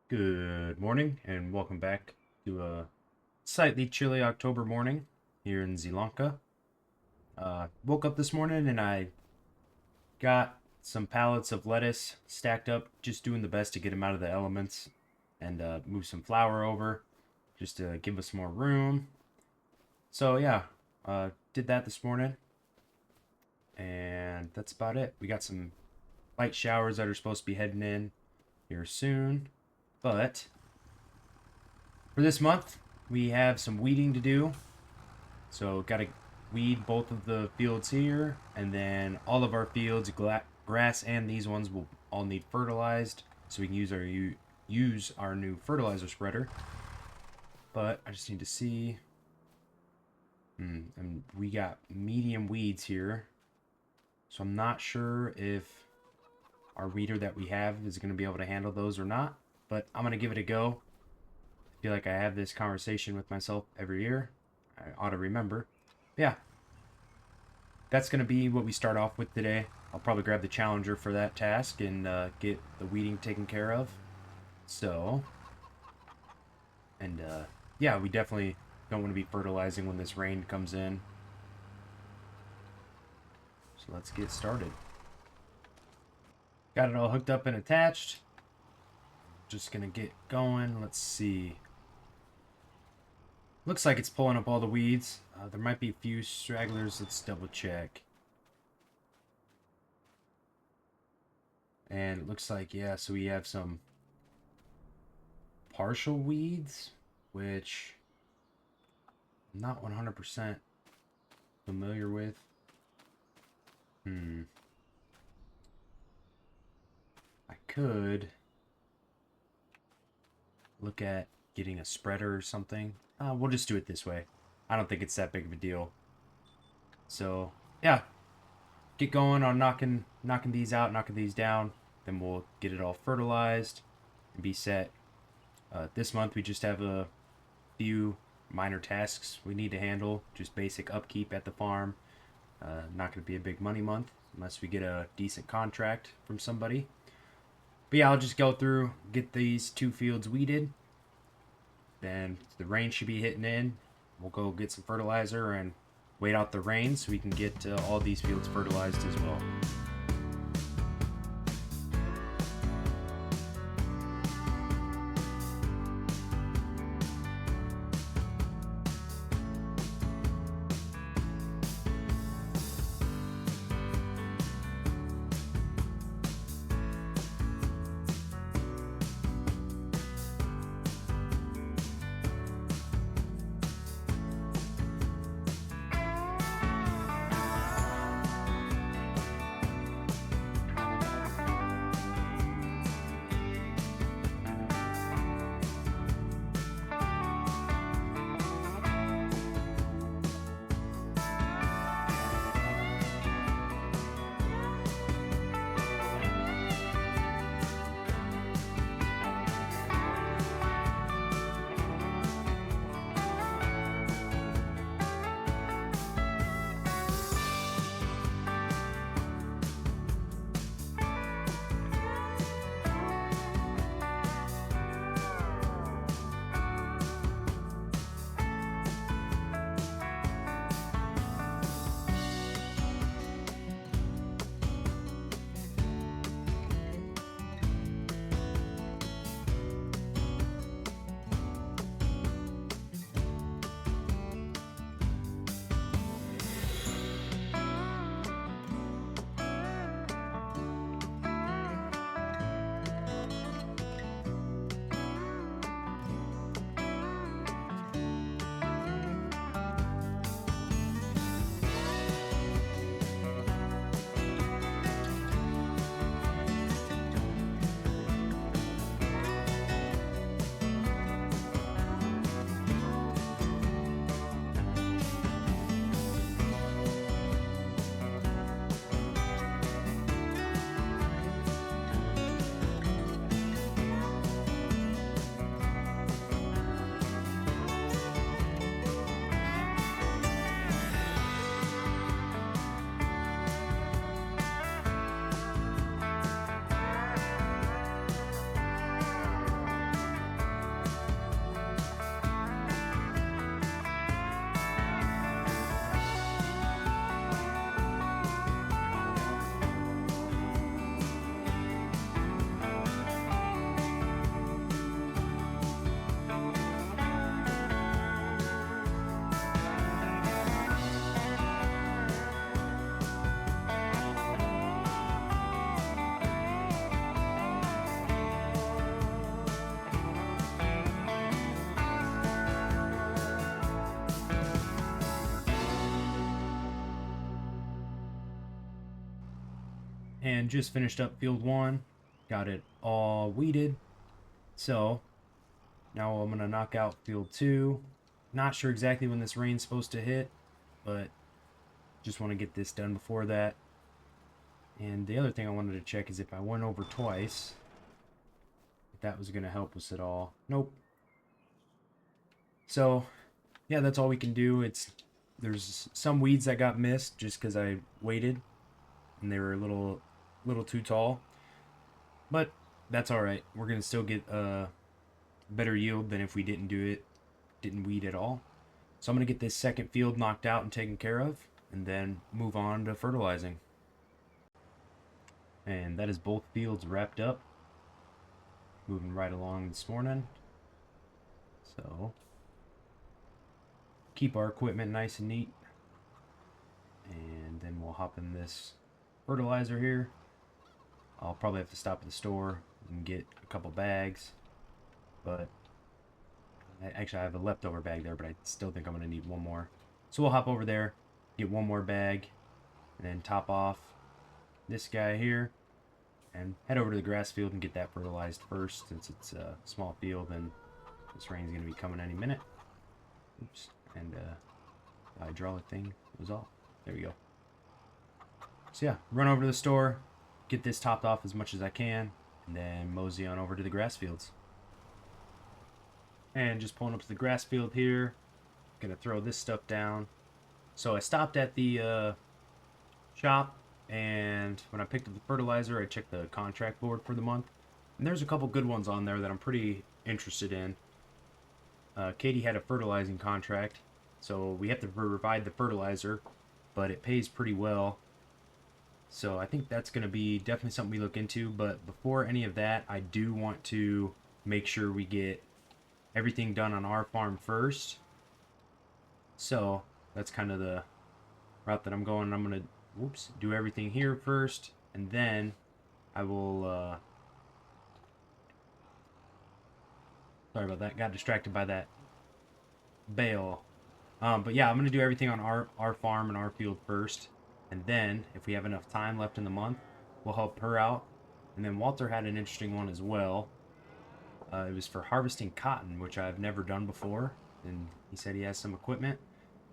Good morning and welcome back to a slightly chilly October morning here in Sri Lanka. Woke up this morning and I got some pallets of lettuce stacked up, just doing the best to get them out of the elements and move some flour over just to give us more room. So, yeah, did that this morning and that's about it. We got some light showers that are supposed to be heading in here soon, but for this month, we have some weeding to do. So, got to weed both of the fields here, and then all of our fields, grass and these ones, will all need fertilized, so we can use our new fertilizer spreader. But I just need to see. And we got medium weeds here, so I'm not sure if our weeder that we have is going to be able to handle those or not. But I'm going to give it a go. I feel like I have this conversation with myself every year. I ought to remember. Yeah, that's going to be what we start off with today. I'll probably grab the Challenger for that task and get the weeding taken care of. So, and yeah, we definitely don't want to be fertilizing when this rain comes in. So let's get started. Got it all hooked up and attached. Just going to get going. Let's see. Looks like it's pulling up all the weeds. There might be a few stragglers. Let's double check. And it looks like, yeah, so we have some partial weeds, which I'm not 100% familiar with. I could look at getting a spreader or something. We'll just do it this way. I don't think it's that big of a deal. So, yeah. Get going on knocking these out, knocking these down. Then we'll get it all fertilized and be set. This month we just have a few minor tasks we need to handle. Just basic upkeep at the farm. Not going to be a big money month unless we get a decent contract from somebody. But yeah, I'll just go through, get these two fields weeded. Then the rain should be hitting in. We'll go get some fertilizer and wait out the rain so we can get all these fields fertilized as well. And just finished up field 1. Got it all weeded. So now I'm going to knock out field 2. Not sure exactly when this rain's supposed to hit, but just want to get this done before that. And the other thing I wanted to check is if I went over twice, if that was going to help us at all. Nope. So yeah, that's all we can do. There's some weeds that got missed just because I waited and they were a little too tall, but that's all right. We're gonna still get a better yield than if we didn't weed at all. So I'm gonna get this second field knocked out and taken care of, and then move on to fertilizing. And that is both fields wrapped up. Moving right along this morning. So keep our equipment nice and neat, and then we'll hop in this fertilizer here. I'll probably have to stop at the store and get a couple bags, but actually I have a leftover bag there, but I still think I'm going to need one more. So we'll hop over there, get one more bag, and then top off this guy here and head over to the grass field and get that fertilized first, since it's a small field and this rain's going to be coming any minute. Oops. And the hydraulic thing was off. There we go. So yeah, run over to the store, get this topped off as much as I can, and then mosey on over to the grass fields. And just pulling up to the grass field here, gonna throw this stuff down. So I stopped at the shop, and when I picked up the fertilizer, I checked the contract board for the month, and there's a couple good ones on there that I'm pretty interested in. Katie had a fertilizing contract, so we have to provide the fertilizer, but it pays pretty well. So I think that's going to be definitely something we look into. But before any of that, I do want to make sure we get everything done on our farm first. So that's kind of the route that I'm going. I'm going to do everything here first, and then I will sorry about that, got distracted by that bale. But yeah, I'm going to do everything on our farm and our field first. And then, if we have enough time left in the month, we'll help her out. And then Walter had an interesting one as well. It was for harvesting cotton, which I've never done before. And he said he has some equipment,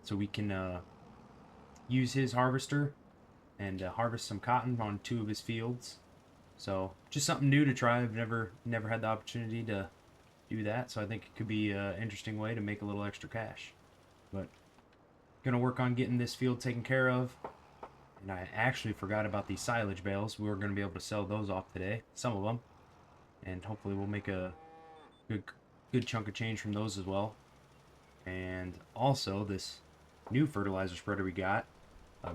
so we can use his harvester and harvest some cotton on 2 of his fields. So just something new to try. I've never had the opportunity to do that, so I think it could be an interesting way to make a little extra cash. But gonna work on getting this field taken care of. And I actually forgot about these silage bales. We were going to be able to sell those off today, some of them, and hopefully we'll make a good chunk of change from those as well. And also this new fertilizer spreader we got,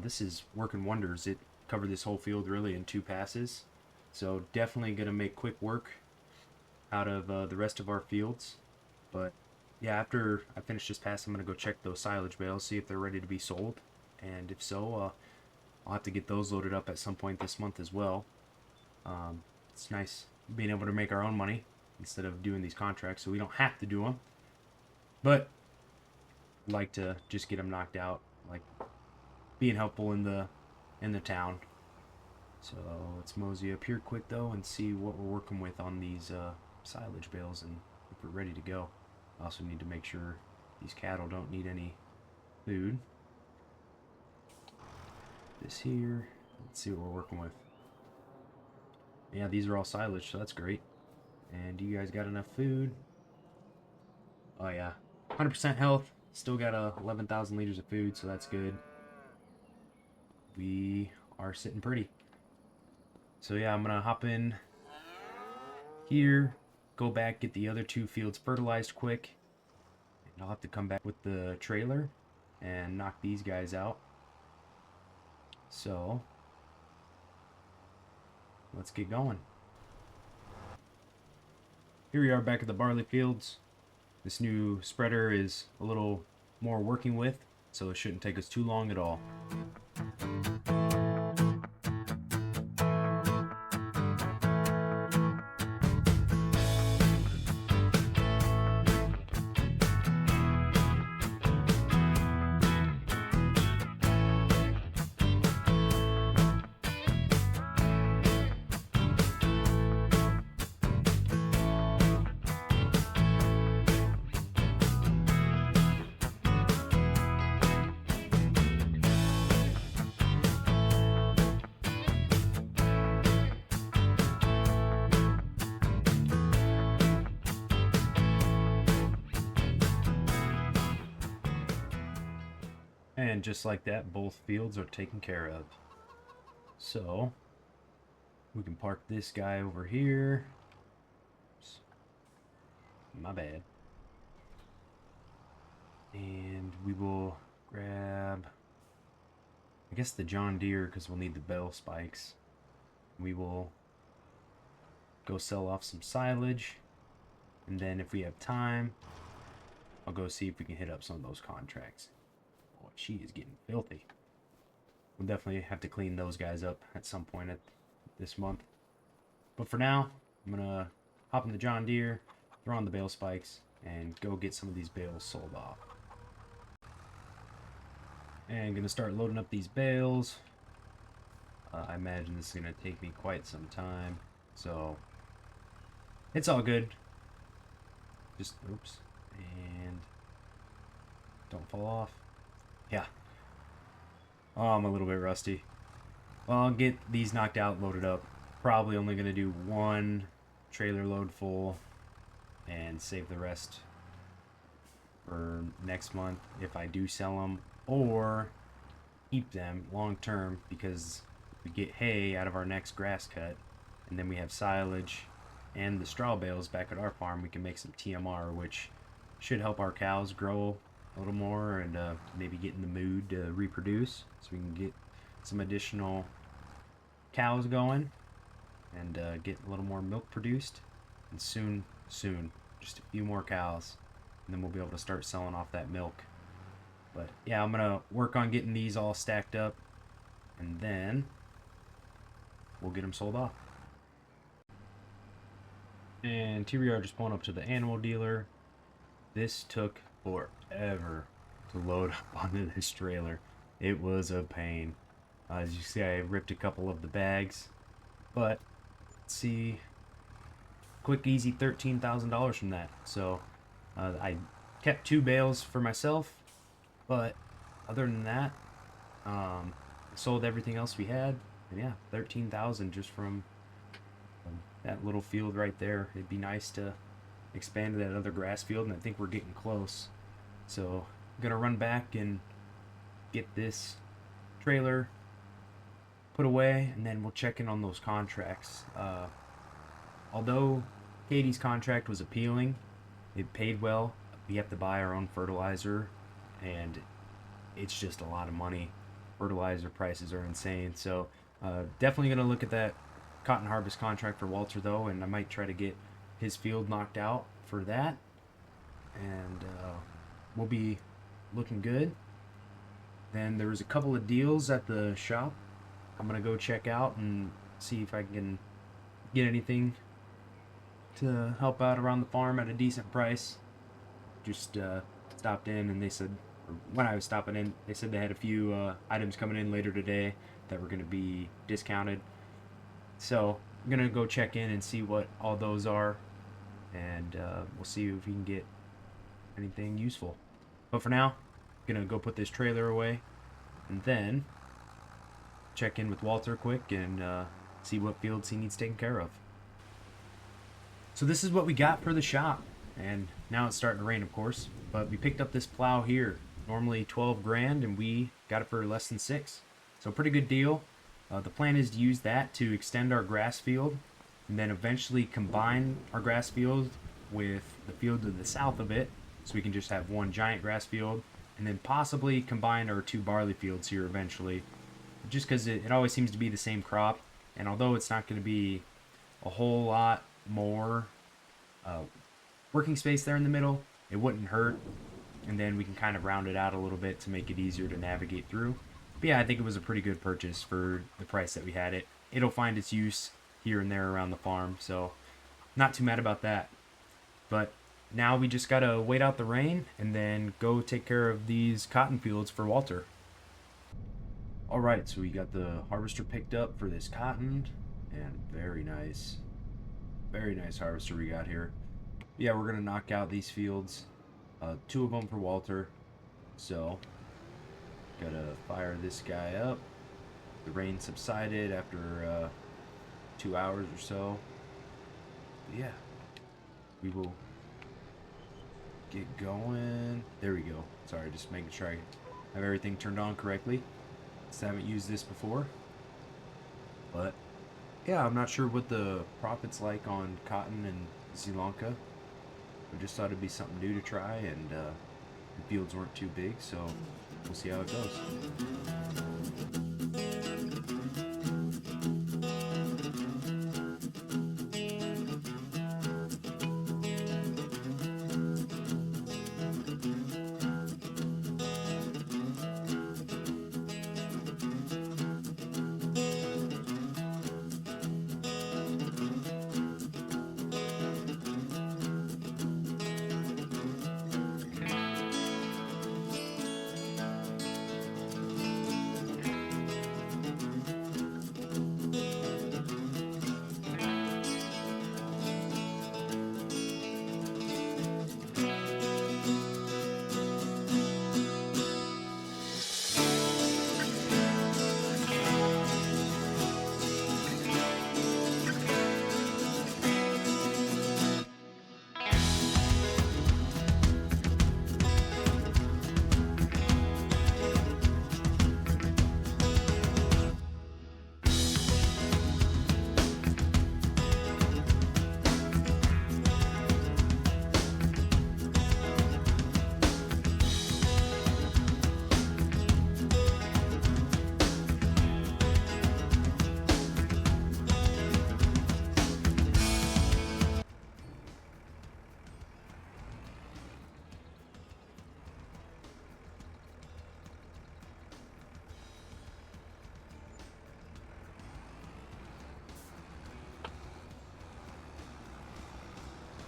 this is working wonders. It covered this whole field really in 2 passes, so definitely going to make quick work out of the rest of our fields. But yeah, after I finish this pass, I'm going to go check those silage bales, see if they're ready to be sold, and if so, I'll have to get those loaded up at some point this month as well. It's nice being able to make our own money instead of doing these contracts, so we don't have to do them. But I'd like to just get them knocked out, like being helpful in the town. So let's mosey up here quick though and see what we're working with on these silage bales and if we're ready to go. I also need to make sure these cattle don't need any food. This here, let's see what we're working with. Yeah, these are all silage, so that's great. And you guys got enough food? Oh yeah, 100% health. Still got 11,000 liters of food, so that's good. We are sitting pretty. So yeah, I'm gonna hop in here, go back, get the other 2 fields fertilized quick, and I'll have to come back with the trailer and knock these guys out. So let's get going. Here we are back at the barley fields. This new spreader is a little more working with, so it shouldn't take us too long at all. And just like that, both fields are taken care of. So we can park this guy over here. Oops, my bad. And we will grab, I guess, the John Deere, because we'll need the bell spikes. We will go sell off some silage, and then if we have time, I'll go see if we can hit up some of those contracts. Oh, she is getting filthy. We'll definitely have to clean those guys up at some point this month. But for now, I'm gonna hop in the John Deere, throw on the bale spikes, and go get some of these bales sold off. And gonna start loading up these bales. I imagine this is gonna take me quite some time, so it's all good. Just oops, and don't fall off. Yeah. Oh, I'm a little bit rusty. Well, I'll get these knocked out, loaded up. Probably only gonna do one trailer load full and save the rest for next month if I do sell them, or keep them long term because we get hay out of our next grass cut, and then we have silage and the straw bales back at our farm. We can make some TMR, which should help our cows grow a little more and maybe get in the mood to reproduce, so we can get some additional cows going and get a little more milk produced. And soon, just a few more cows, and then we'll be able to start selling off that milk. But yeah, I'm gonna work on getting these all stacked up, and then we'll get them sold off. And here we are, just pulling up to the animal dealer. This took forever to load up onto this trailer. It was a pain. As you see, I ripped a couple of the bags, but let's see, quick easy $13,000 from that. So I kept 2 bales for myself, but other than that, sold everything else we had, and yeah, 13,000 just from that little field right there. It'd be nice to expand to that other grass field, and I think we're getting close. So I'm gonna run back and get this trailer put away, and then we'll check in on those contracts. Although Katie's contract was appealing, it paid well. We have to buy our own fertilizer, and it's just a lot of money. Fertilizer prices are insane. So definitely gonna look at that cotton harvest contract for Walter though, and I might try to get his field knocked out for that, and we'll be looking good. Then there was a couple of deals at the shop I'm gonna go check out and see if I can get anything to help out around the farm at a decent price. Just stopped in, and they said, or when I was stopping in, they said they had a few items coming in later today that were going to be discounted. So I'm gonna go check in and see what all those are, and we'll see if we can get anything useful. But for now, I'm gonna go put this trailer away, and then check in with Walter quick and see what fields he needs taken care of. So this is what we got for the shop, and now it's starting to rain, of course, but we picked up this plow here, normally 12 grand, and we got it for less than 6. So pretty good deal. The plan is to use that to extend our grass field, and then eventually combine our grass field with the field to the south of it, so we can just have one giant grass field, and then possibly combine our 2 barley fields here eventually, just because it always seems to be the same crop. And although it's not going to be a whole lot more working space there in the middle, it wouldn't hurt, and then we can kind of round it out a little bit to make it easier to navigate through. But yeah, I think it was a pretty good purchase for the price that we had it. It'll find its use here and there around the farm, so not too mad about that. But now we just gotta wait out the rain and then go take care of these cotton fields for Walter. Alright, so we got the harvester picked up for this cotton, and very nice harvester we got here. Yeah, we're gonna knock out these fields, 2 of them for Walter. So gotta fire this guy up. The rain subsided after 2 hours or so. But yeah, we will get going. There we go. Sorry, just making sure I have everything turned on correctly. Just haven't used this before. But yeah, I'm not sure what the profit's like on cotton in Sri Lanka. I just thought it'd be something new to try, and the fields weren't too big, so we'll see how it goes.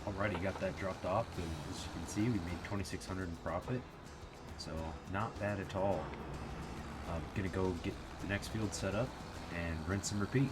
Alrighty, got that dropped off, and as you can see, we made 2,600 in profit, so not bad at all. I'm gonna go get the next field set up and rinse and repeat.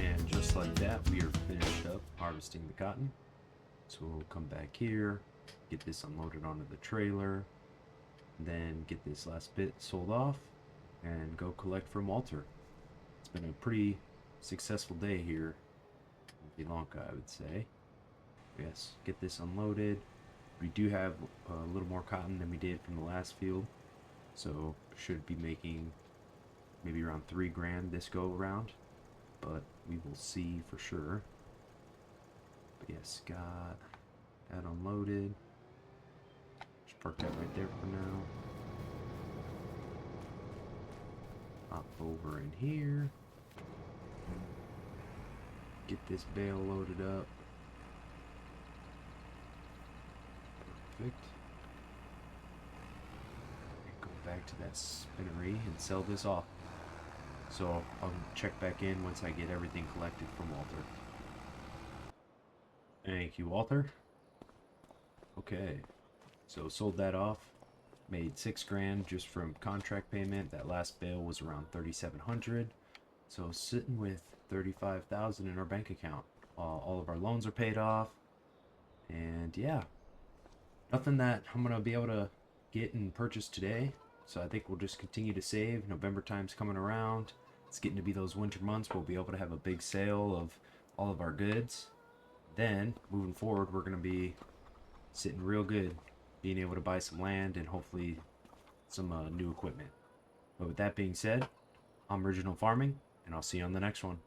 And just like that, we are finished up harvesting the cotton. So we'll come back here, get this unloaded onto the trailer, then get this last bit sold off, and go collect from Walter. It's been a pretty successful day here in Sri Lanka, I would say. Yes, get this unloaded. We do have a little more cotton than we did from the last field, so should be making maybe around 3 grand this go around, but we will see for sure. But yes, got that unloaded. Just park that right there for now. Hop over in here. Get this bale loaded up. Perfect. And go back to that spinnery and sell this off. So I'll check back in once I get everything collected from Walter. Thank you, Walter. Okay, so sold that off. Made 6 grand just from contract payment. That last bale was around 3,700. So sitting with 35,000 in our bank account. All of our loans are paid off, and yeah, nothing that I'm gonna be able to get and purchase today. So I think we'll just continue to save. November time's coming around. It's getting to be those winter months. We'll be able to have a big sale of all of our goods. Then moving forward, we're gonna be sitting real good, being able to buy some land and hopefully some new equipment. But with that being said, I'm Original Farming, and I'll see you on the next one.